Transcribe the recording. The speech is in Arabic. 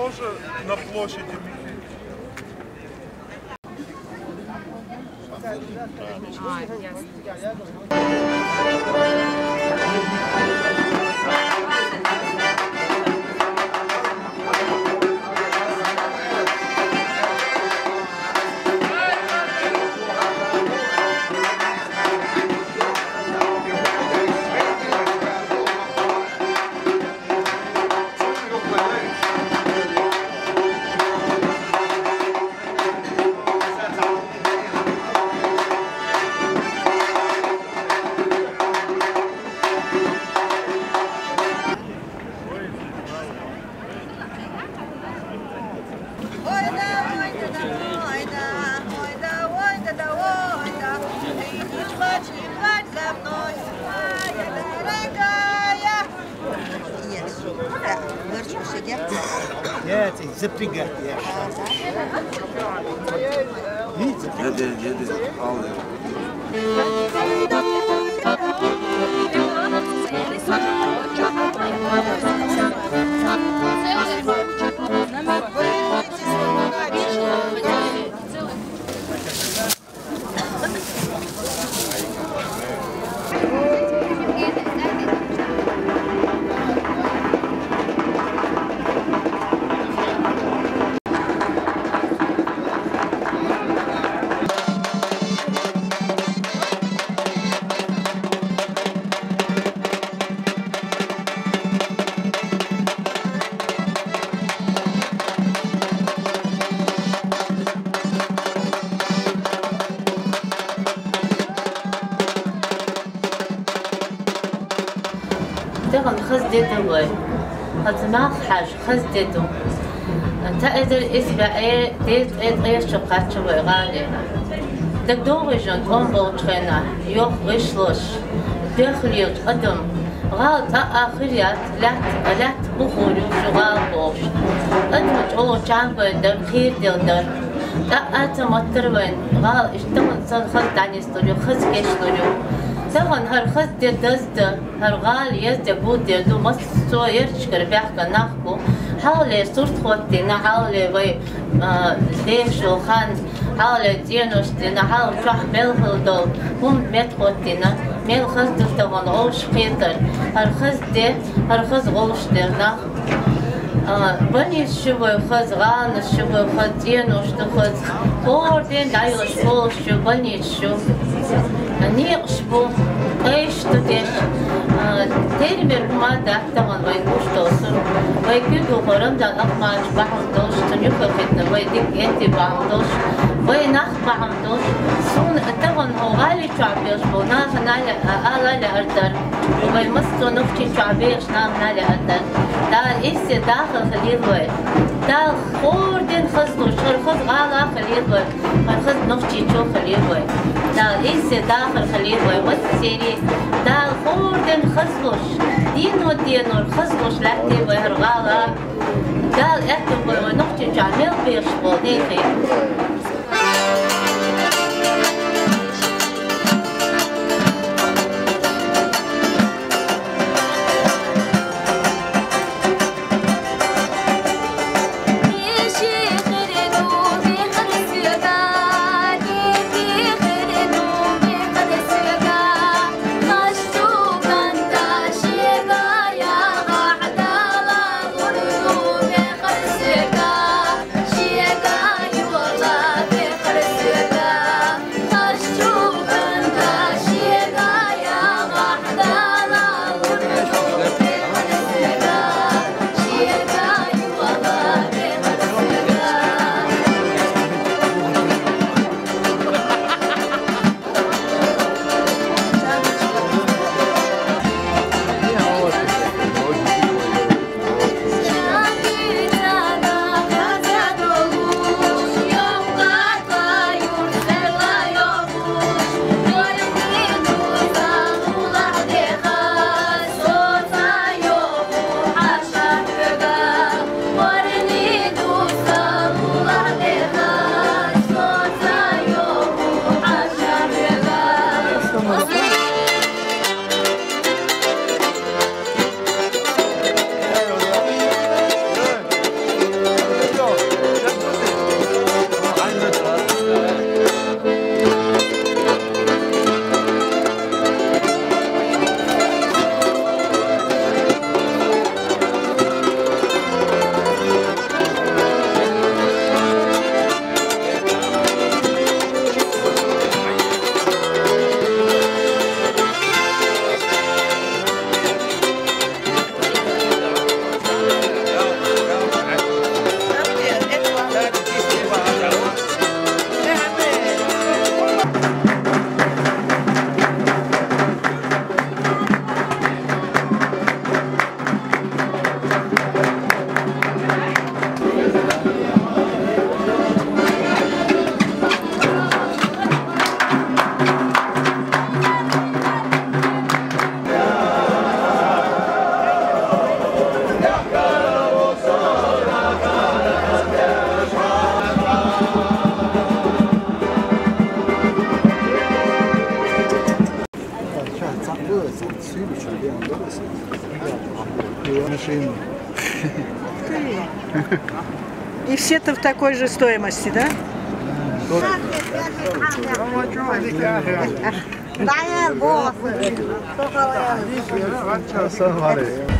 тоже на площади. Запрягать я. Видите? Деды, تغن خز ديتوي هتماخ حاج خز ديتو انت ادر اسبعي ديت ايش شقات شوي غالي تقدر جن تنبو تخنا يوخ غشلوش داخل قدم غالط اخريات لا بخوري وشغال بوش ادمج او جامبن در خير در تأت مطروين غال اشتغل صار خز عن يستوريو خز كيش استوريو طبعا هالخز دزد هالغال يزد بود يدو مصو يرشكر بيحكا ناخبو حاولي صورت خوتينا حاولي وي ليش وخان حاولي دينوشتينا حاولي شوح ملخل دول هم ميت خوتينا ميل خز دل طبعا غوش قيتر هالخز غوش دل ناخ بني شوي خز غان شوي خز دينوش تخز فور دين دايوش فور شو بني شو نيقش بو ايش تدش تيرمر ما دعتهم ويقوش توصل ويكيدو قرم دا أقماش بعض دوش تنيوكو فتنا ويدك انتي بعض دوش وينخ بعض دوش سون تغن هو غالي شعبيش بو ناغ نالي آلالي أردر ويمستو نفتي شعبيش ناغ نالي أردر دال إيسي داخل خليل دال خوردين خزلوش خز غالا خليل خز نفتي شو خليل دال إيسي داخل خليل والسيري دال خوردين خزلوش دينو الخزلوش لاتي ويهرغالا دال اكتب ونفتي جعمل بيش بوديخي Shiega, you are машину. И все-то в такой же стоимости, да? Да, я голос. Assalamu alaikum.